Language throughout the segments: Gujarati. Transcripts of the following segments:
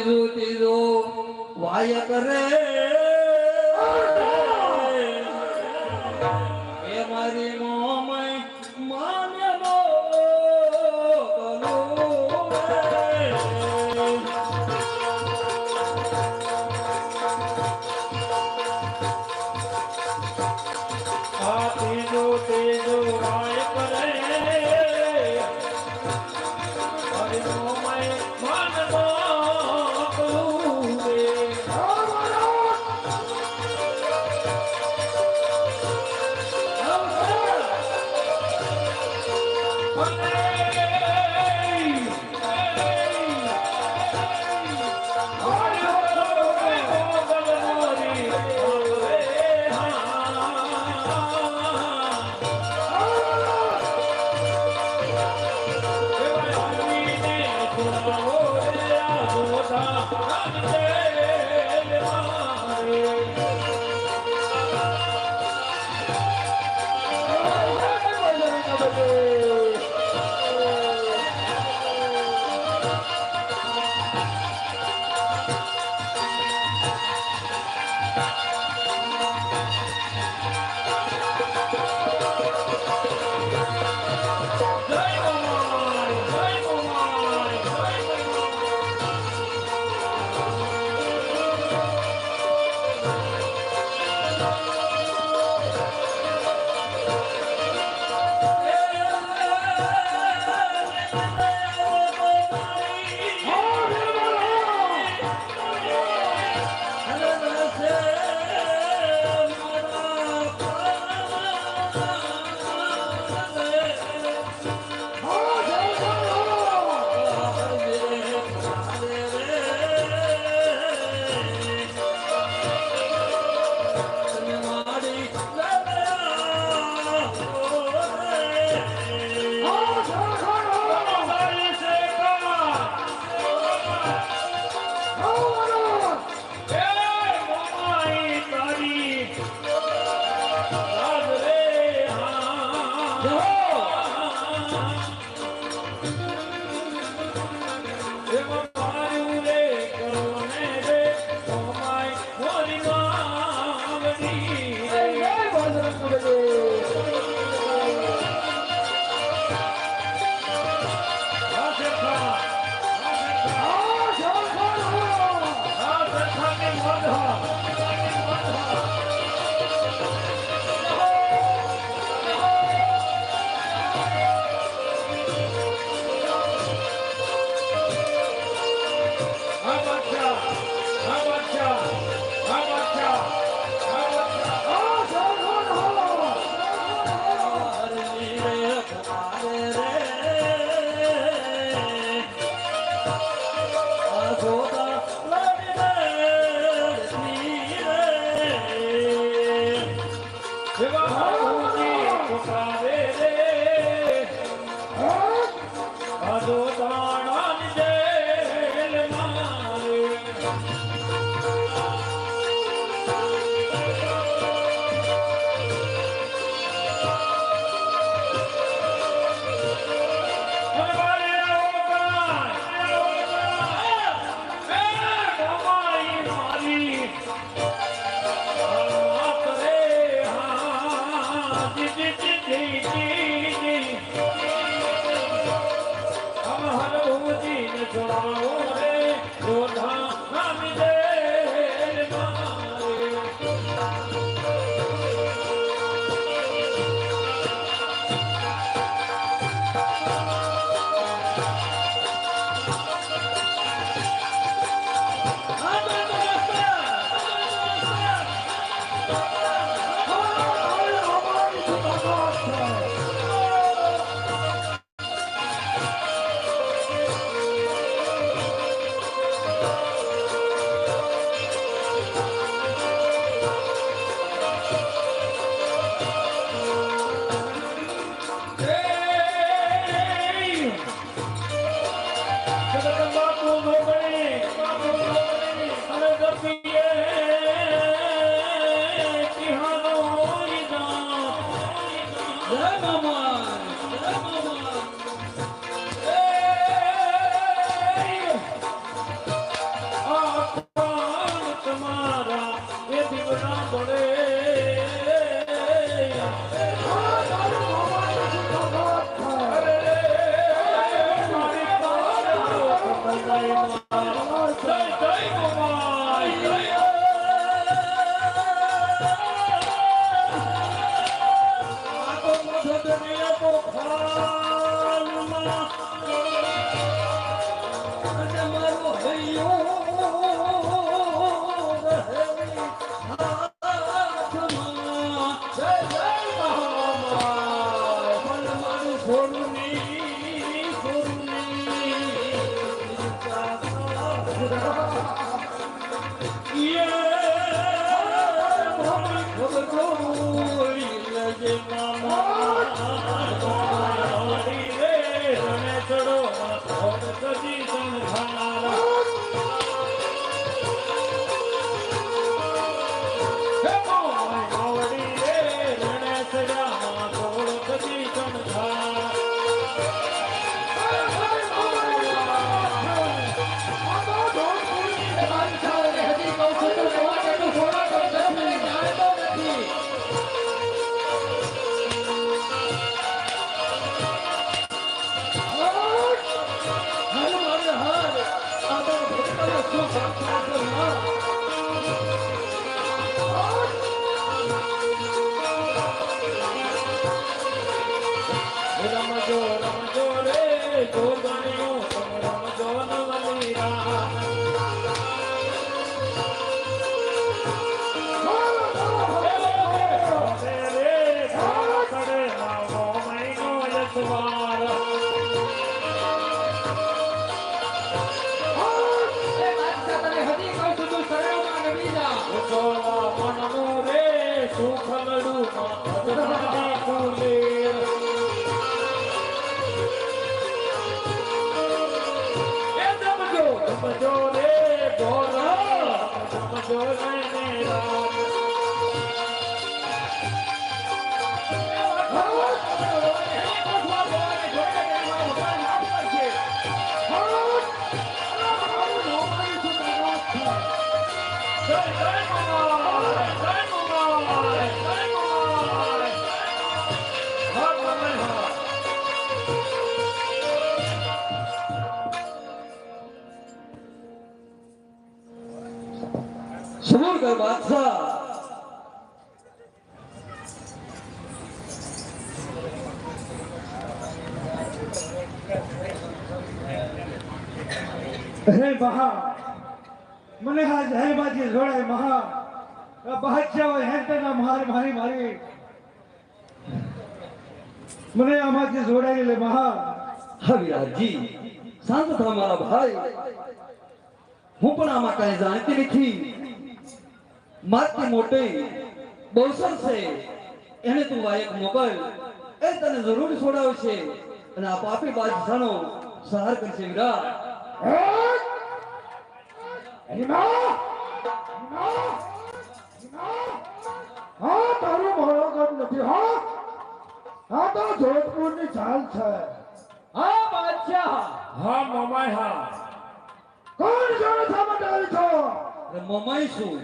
ત્રીજો વાય કરે એ મારી મોમય માને ત્રીજો વાય કરે છોડાવો રે જોધા નામી દે ના પડે સમુદ્ર બાદશાહ હે મહા મને આ જહેરબાજી જોડાય મહા બાદશાહ હેન્ટના મારી મારી મને આમાંથી જોડાઈ લે મહા. હા વિરાટજી શાંત થા મારા ભાઈ, હું પણ આમાં કઈ જાણતી નથી. મારતી મોટી બહુસર છે એને તું વાયક મોકલ, એ તને જરૂર છોડાવશે અને આ પાપી બાદશાહનો સહાર કરશે વિરાટ. હા તારું મોળો નથી. હા હા તો જોધપુર ની ચાલ છે. હા બાદશાહ. હા મમાઈ હા કોણ જાણે શા માટે આવી છો? મમાઈ શું?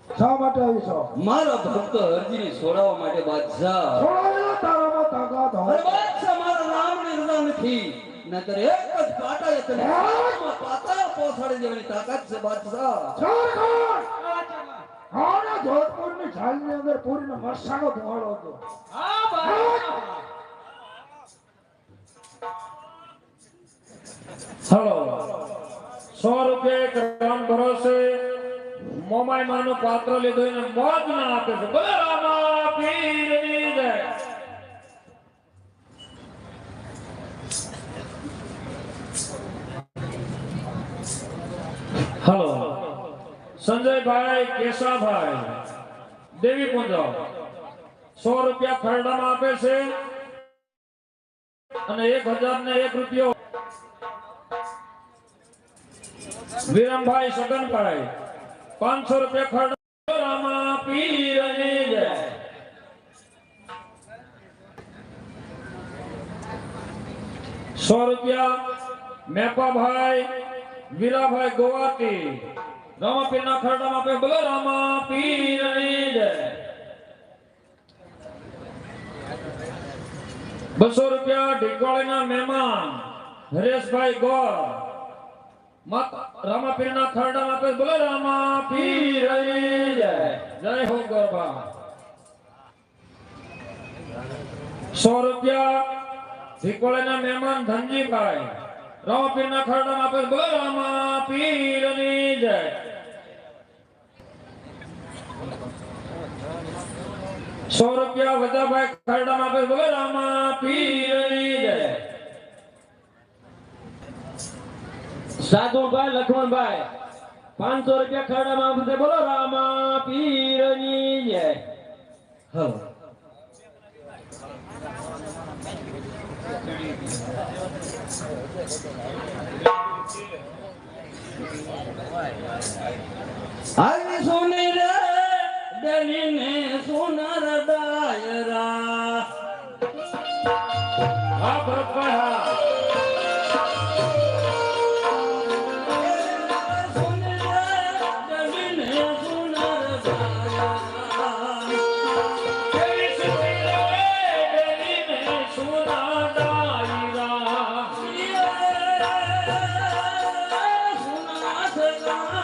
શા માટે આવી છો? મારા ભક્ત અર્જુનને છોડાવવા માટે બાદશાહ. છોડાવેલો તારામાં તાકાત અરે હોય. બાદશાહ મારા રામની રજા નથી, નકર એક જ કાંટાએ તને આસમાનમાં પાતાળ પહોંચાડી દેવાની તાકાત છે બાદશાહ. આના જોધપુર ની ચાલ ની અંદર પૂરીનો મસાલો ધોવાળો હતો. હા બાદશાહ. હલો 100 રૂપિયા ગ્રામ ભરોસે મોમાઈ માનું પાત્ર લીધું એને મોજ ના આપે છે. બોલે રામા પીરની જય. હલો સંજયભાઈ કેશાભાઈ દેવી પુંજો 100 રૂપિયા ખરડામાં આપે છે અને 1001 રૂપિયો વિરમભાઈ સગનભાઈ 500 રૂપિયા ખરડા. રામા પીરની જય. ₹100 મેપાભાઈ વીરાભાઈ ગોવાતી રામાપીરના ખરડામાં આપે બોલો રામાપીરની જય 200 રૂપિયા ઢીકવાળીના મહેમાન હરેશભાઈ ગોર રામાપીરના ખરડામાં આપે બોલો રામાપીરની જય જય હો ગોરબા 100 રૂપિયા ઢીકવાળીના મહેમાન ધનજીભાઈ રામાપીરના ખરડામાં આપે બોલો રામાપીરની જય 100 રૂપિયા વજાભાઈ ખરડામાં આપે બોલો રામાપીરની જય સાધુભાઈ લખમણભાઈ 500 રૂપિયા ખરડામાં આપે બોલો રામાપીરની જય હવે આવી સોની રે ડલીને સોનાર ડાયરા હા ભરતભાઈ હા સોની રે ડલીને સોનાર ડાયરા કેવી સુતી રે ડેલીને સોના ડાયરા સોના સગા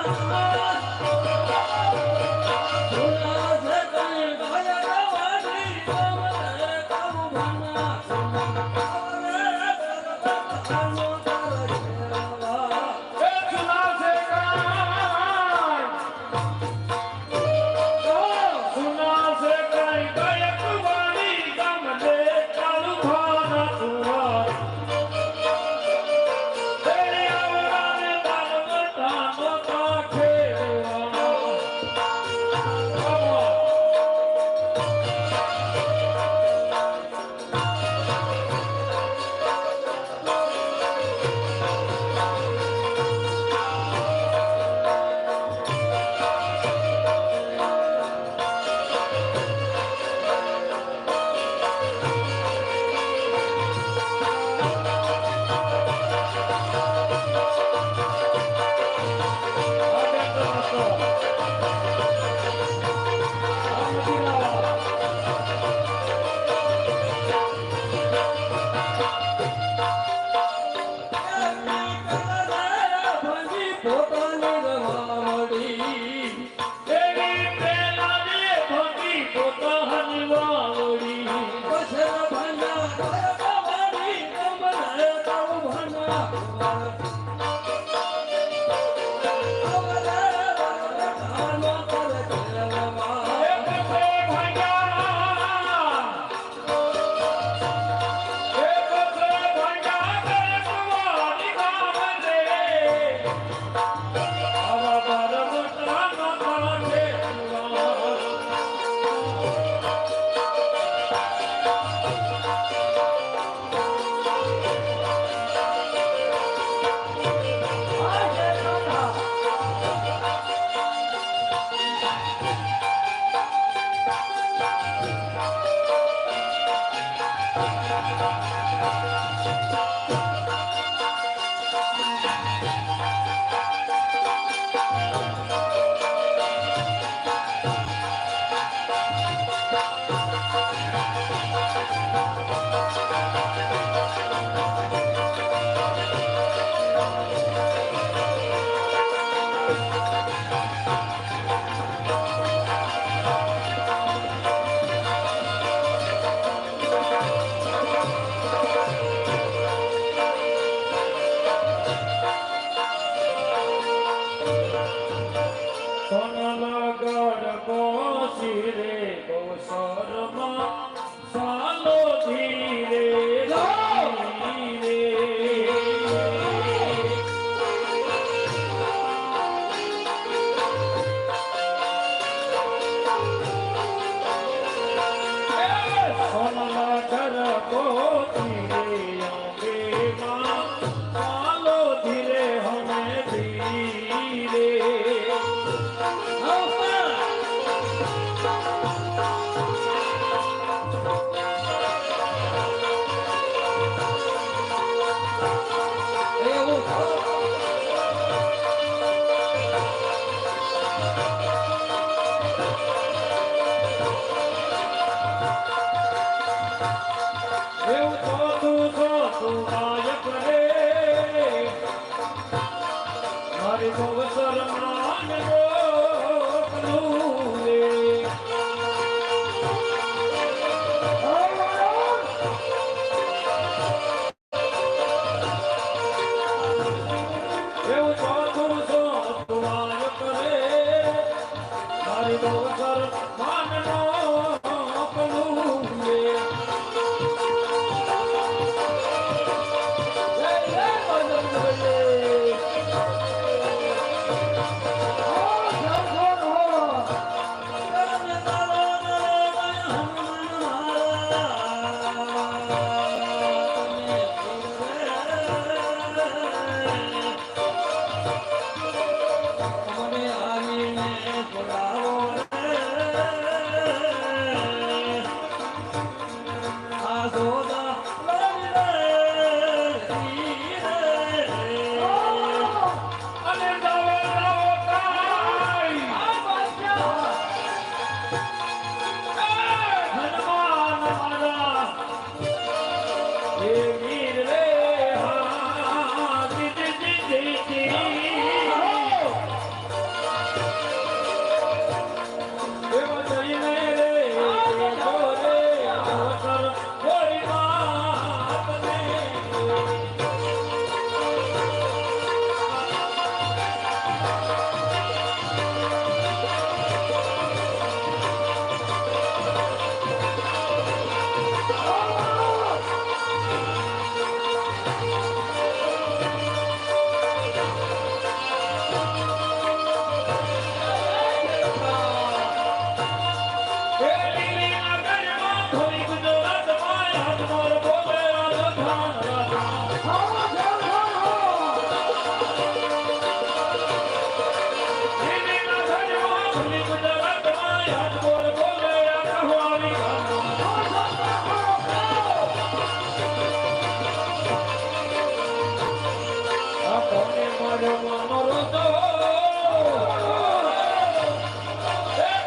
કોને માર્યો માનો રોજો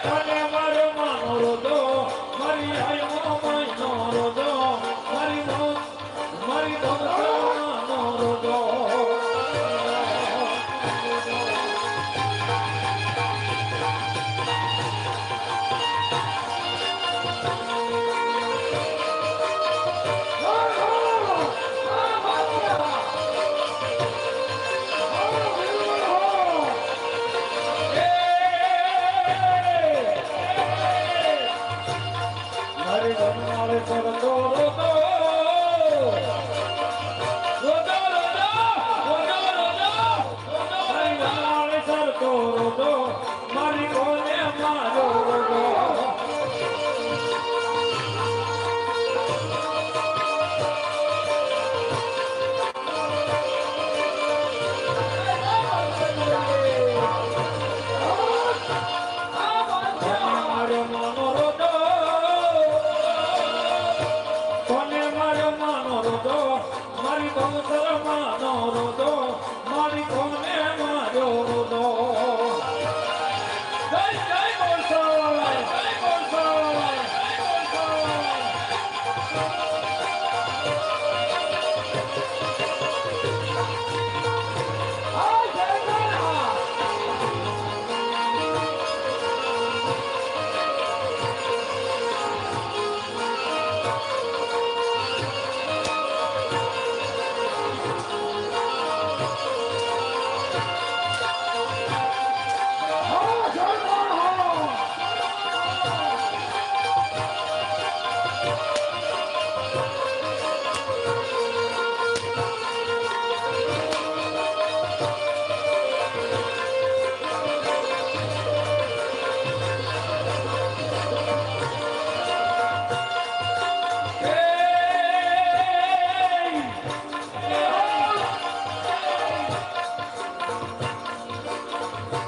કોને માર્યો માનો રોજો મારી આયો માનો રોજો મારી માનો રોજો મારી કોને મારો રોજો કોને મારો માનો રોજો મારી બંસર માનો રોજો મારી કોને મારો રોજો જય જય બોલસો જય બોલસો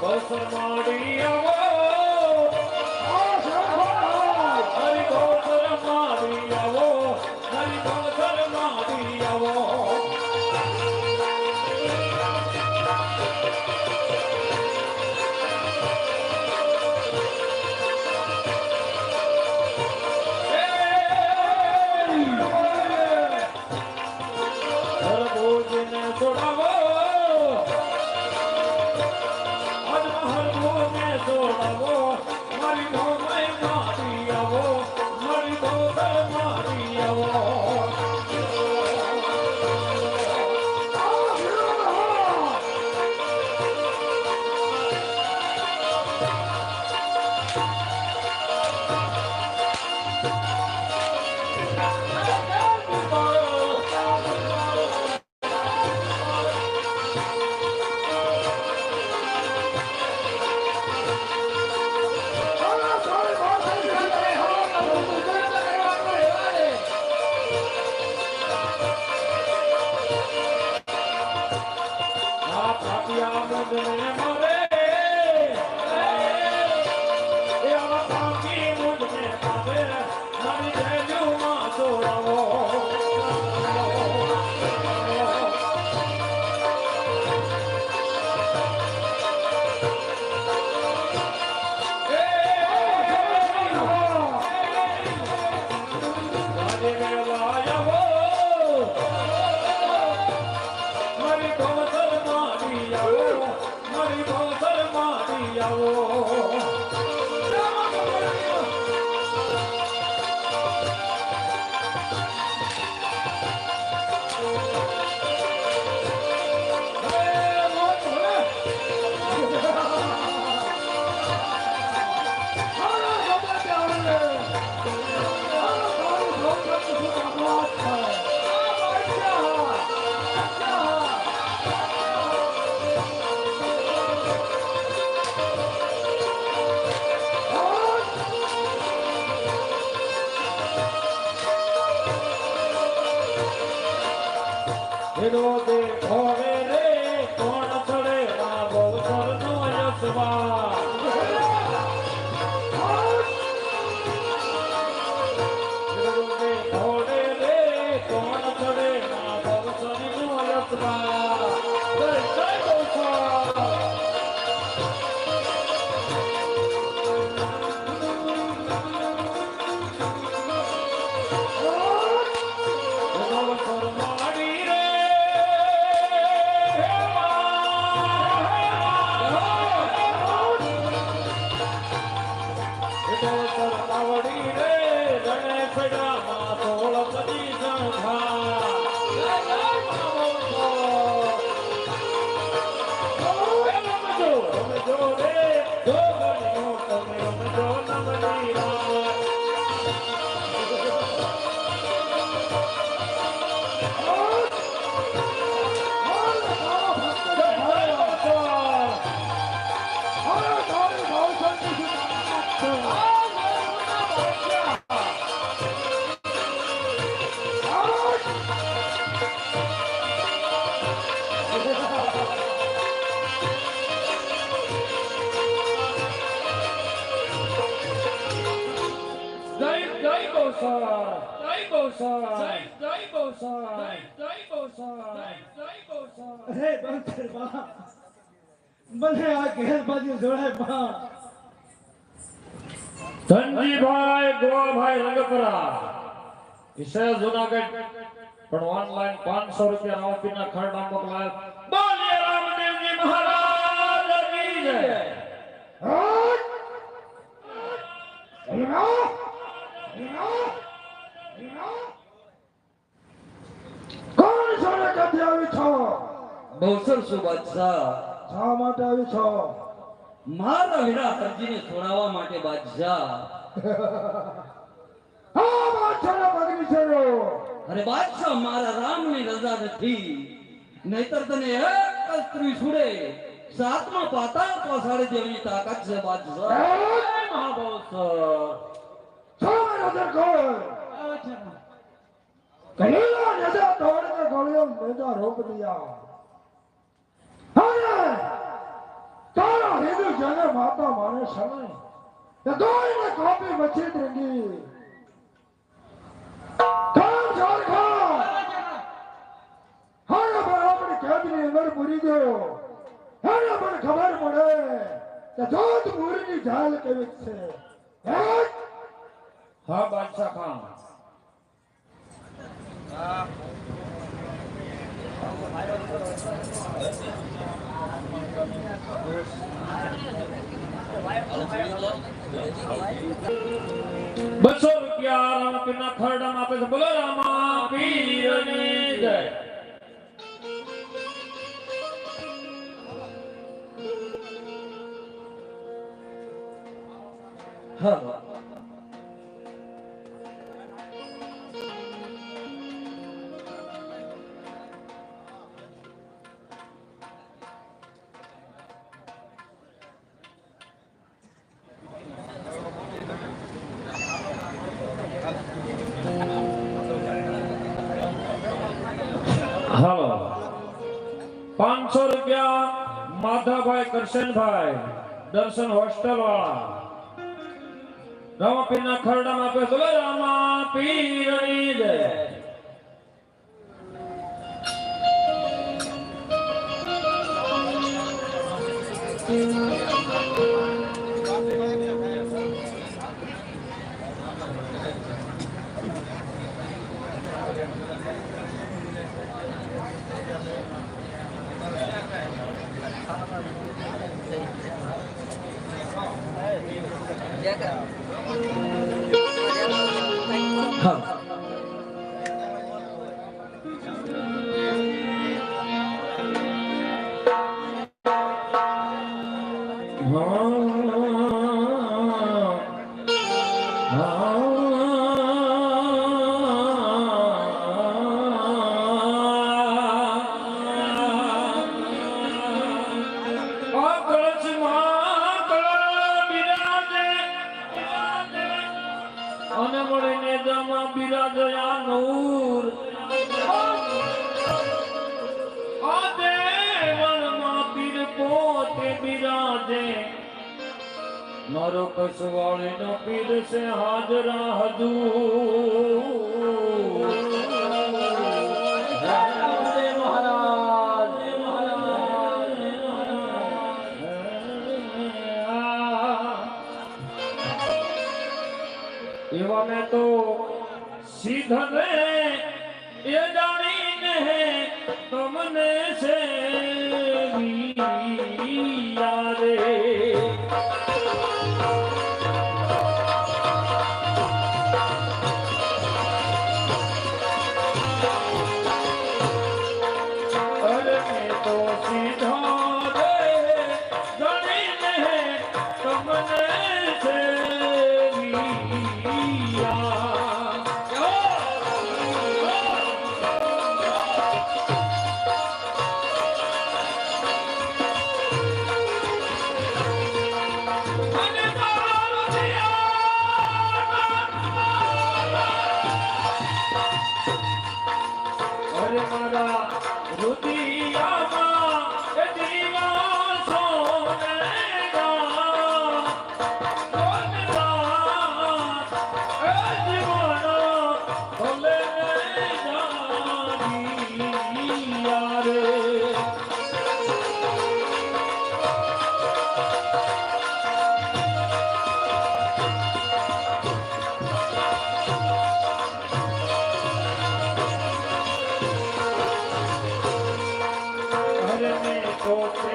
બસર માડી આવો હરી બસર માડી આવો હરી બસર માડી આવો ભોજને છોડાવો છોડાવો મારી ભોમે મારી આવો મારી ભોમે મારી આવો હીરો દેખો રે કોણ ચડે આ બહુસર નો યશવા હીરો દેખો રે કોણ ચડે આ બહુસર નો યશવા આવડી રે ગણેશ ગામા સોળપતિ સંઘા જય જય મહામોસો રમજો રમજો રે જોગણીઓ તમે રમજો નમની રાત અરે બંકર બા મને આ ઘેર બાજુ જોડાય બા ધનજીભાઈ ગોળભાઈ રંગપરા વિશે જુનાગઢ પણ ઓનલાઈન 500 રૂપિયા રાવપીના ખરડા મોકલાય બોલીએ રામદેવજી મહારાજ કી જય કોણ સોને ક્યાંથી આવી છો બહુસર શું બાદશાહ શા માટે આવી છો મારા વીરા હરજીને છોડાવવા માટે બાદશાહ હા બાદશાહના પગની છેડો અરે બાદશાહ મારા રામની રજા નથી નહીતર તને એક સ્ત્રી છોડે સાતમા પાતાળ પહોંચાડે જેવી તાકાત છે બાદશાહ મહાબોસર સામે નજર કર કલીલા નજર તોડ के ગળ્યો મેજા રોપ દિયા અરે તારા હિન્દુ જને માતા માને સમય તે દોઈને કોપી મચી દંગી કામ ઝારખા હારે બરાબર કેદની અંદર પૂરી ગયો હારે પણ ખબર પડે કે જોધપુરની જાલ કેવી છે હા બાદશાહ ખાન બસો રૂપિયા રામપીરના ખરડામાં આપે છે બોલો રામા પીરની જય હા હાલો 500 રૂપિયા માધાભાઈ કરશનભાઈ દર્શન હોસ્ટેલ વાળા રામાપીરના ખરડામાં આપે બોલો રામા પીરની જય હા અને મળીને જમા બિરાજયા નૂર આ દેવળમાં પીર પોતે બિરાજે મારો કસવાળીનો પીર છે હાજરા હજૂર મહારાજ એવા મેં તો સીધને એ જાણીને તમને છે યારે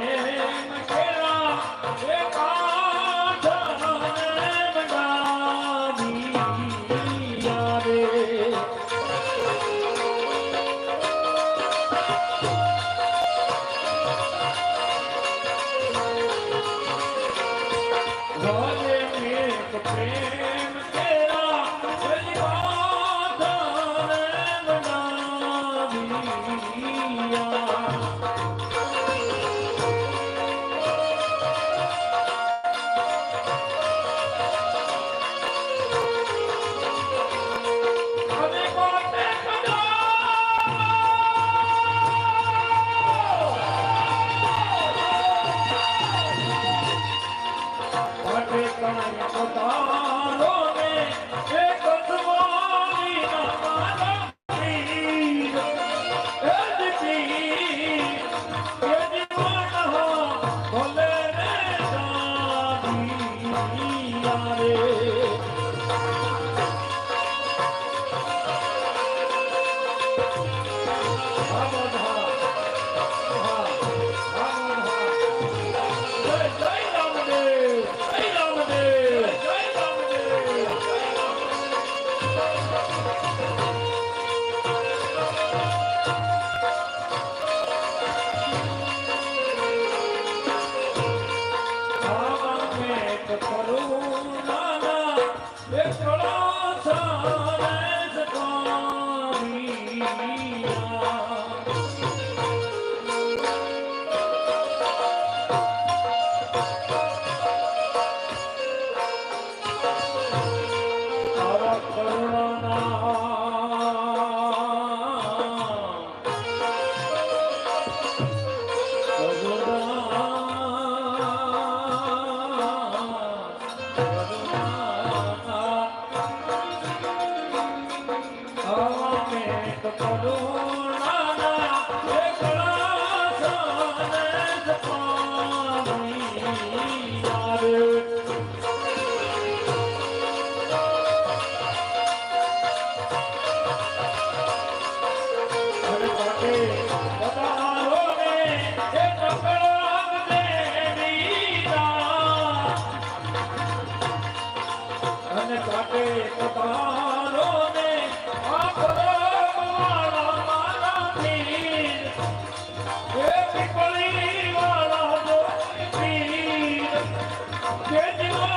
પ્રેમ કેરા એ કાઠાને બનાવ્યા રે ભલે મેઘ પ્રેમ કેરા એ કાઠાને બનાવ્યા અને કોટે કદા કાય પોતાનો ને એક સ્વામી નામા પીર એ જીવન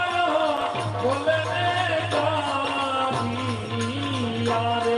ભલે રે જાબિયા રે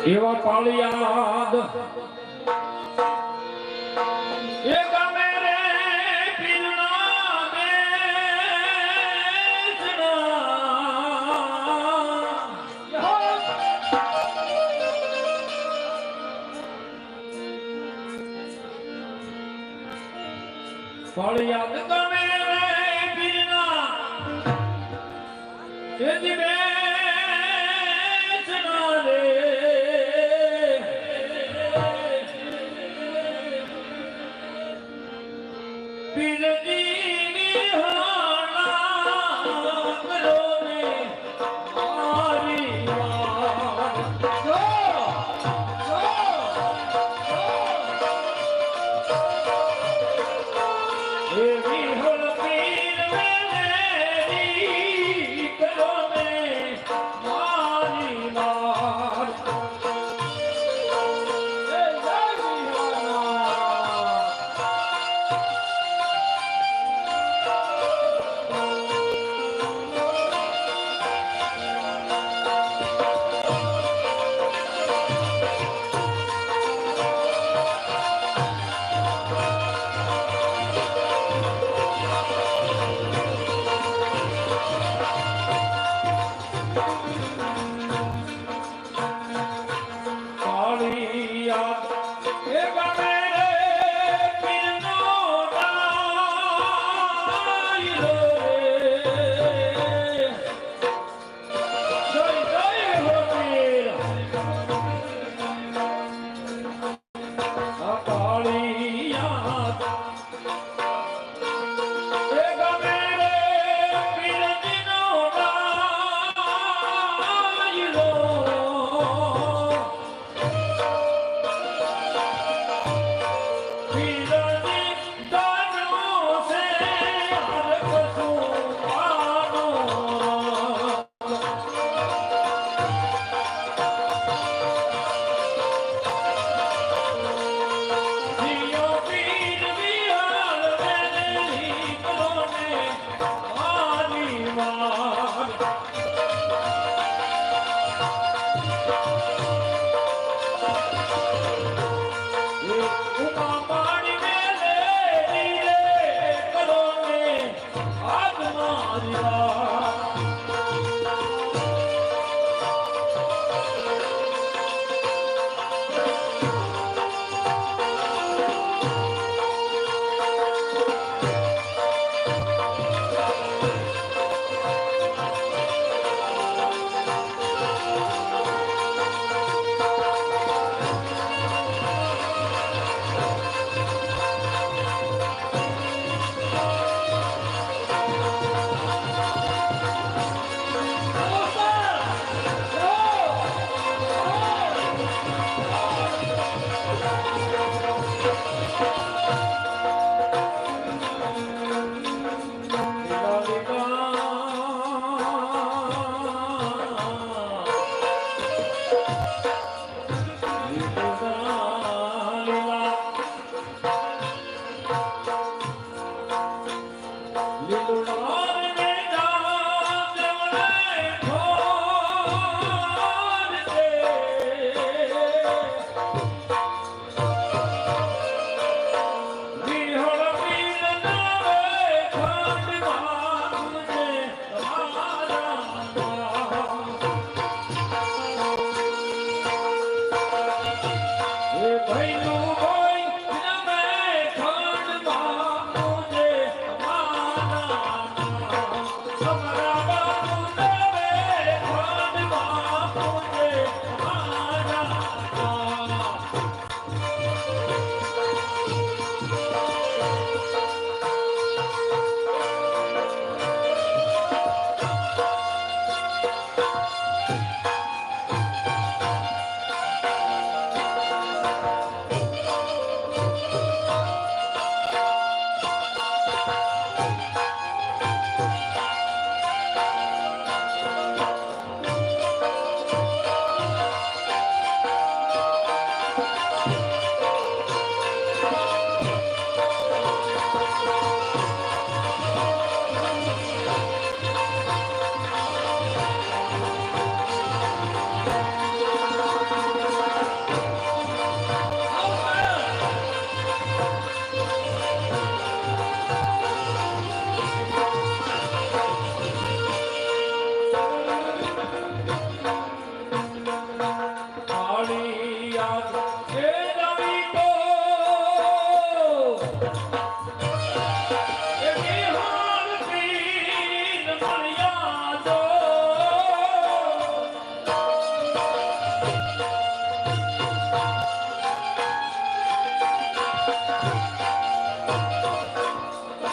એવા પાળિયાદ એ ગમે રે પીરના પાળિયાદ ગમે રે પીરના એ દિવે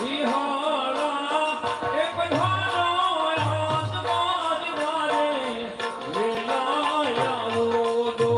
વિહાળા એક ધારો આત્મા જ મારે વેલાયા દો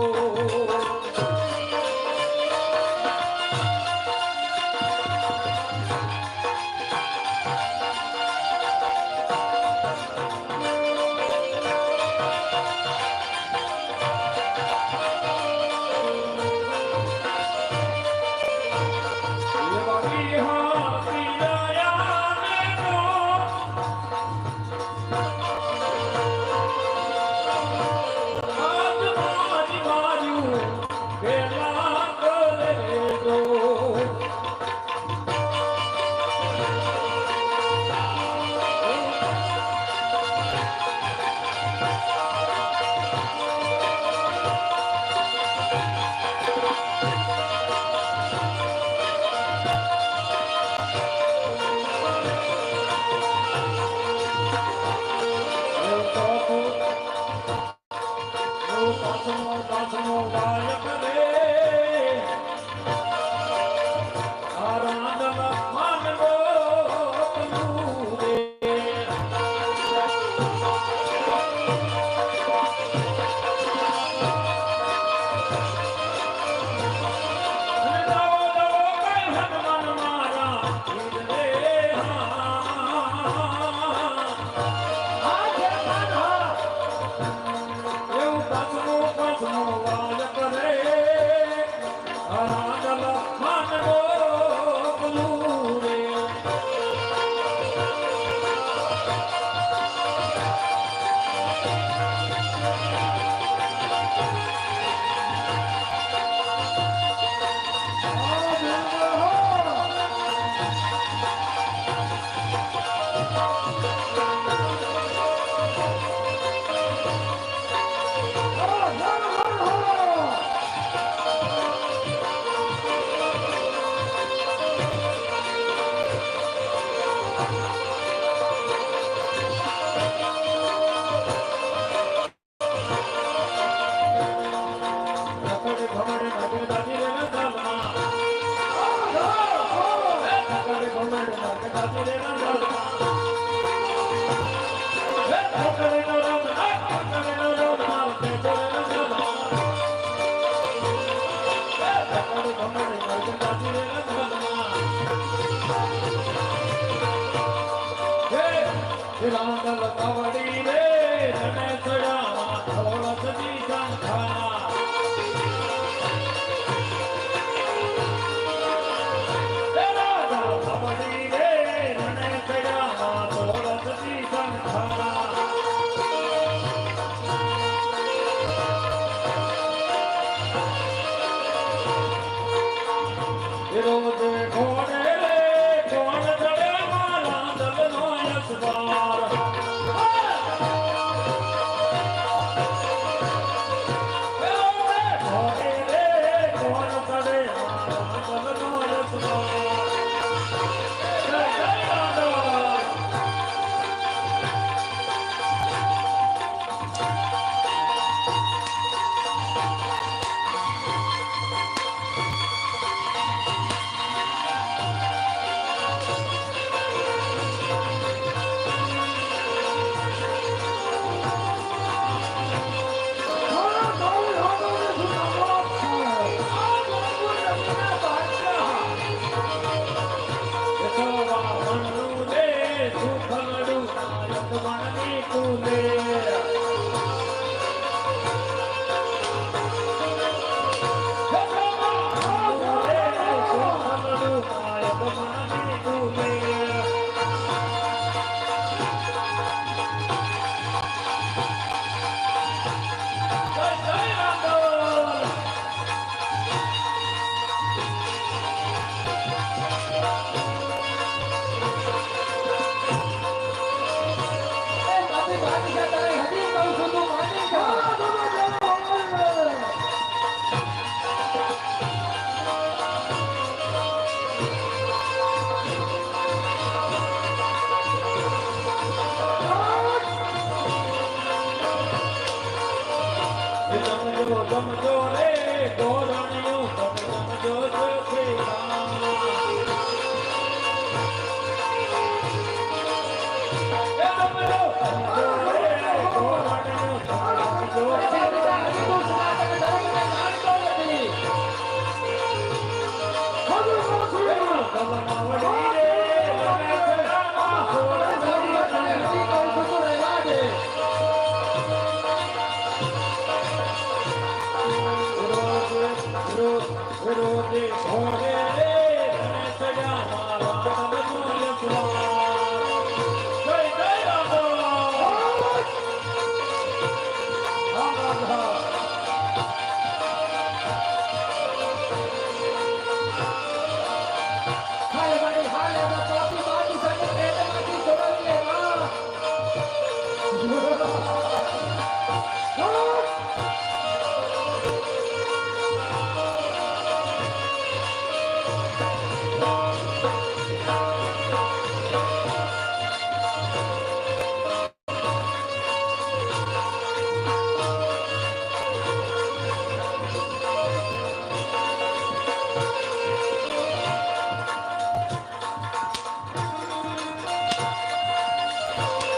હાલ એનો પાપી બાકી સાથે પેટમાંથી છોડાવી લે માં.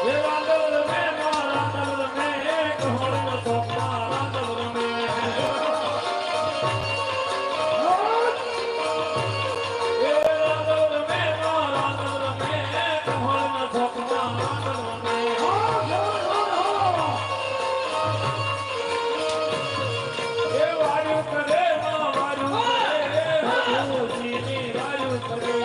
એ રાંધવ રમે માં રાંધવ રમે એક હોળનો ચોકમાં રાંધવ રમે. એ રાંધવ રમે માં રાંધવ રમે એક હોળનો ચોકમાં રાંધવ રમે. એ વાર્યું કરે માં વાર્યું કરે ભગુજીની વાર્યું કરે.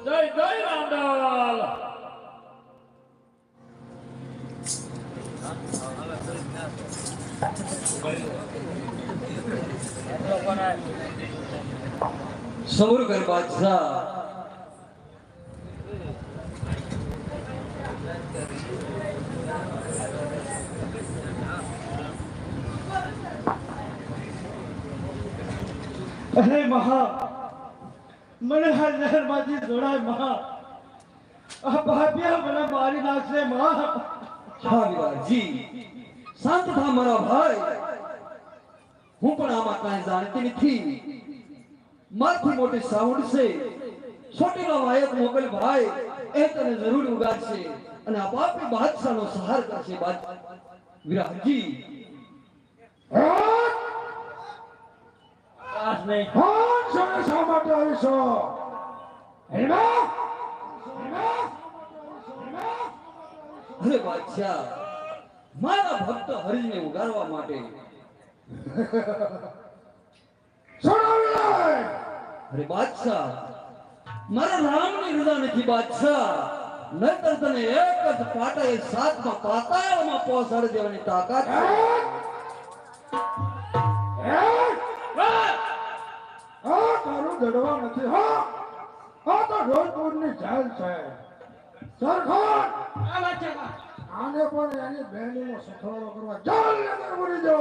જય જય રાંડલ. સબૂર કર બાદશાહ. અરે મહા મને આ નહેરમાંથી જોડાય મહા. આ પાપિયા મને મારી નાખશે મહા. હા વિરાજી, શાંત થા મારા ભાઈ. હું પણ આમાં કાંઈ જાણતી નથી. મારથી મોટી સાઉન્ડ છે. છોટીનો વાયક મોકલ ભાઈ, એ તને જરૂર ઉગાડશે અને આ પાપી બાદશાહનો સહાર કરશે. વિરાજી શા માટે આવીશો? અરે બાદશાહ, મારા ભક્ત હરિને ઉગારવા માટે. અરે બાદશાહ, મારા રામની રજા નથી બાદશાહ. નહીતર તને એક જ પાટાએ સાતમાં પાતાળમાં પહોંચાડી દેવાની તાકાત છે. તારું દડવા નથી. હા આ તો ઢોલપુરની જેલ છે. સરખાણ આને પણ એની બહેનીનો સથવારો કરવા જેલ અંદર પૂરી દો.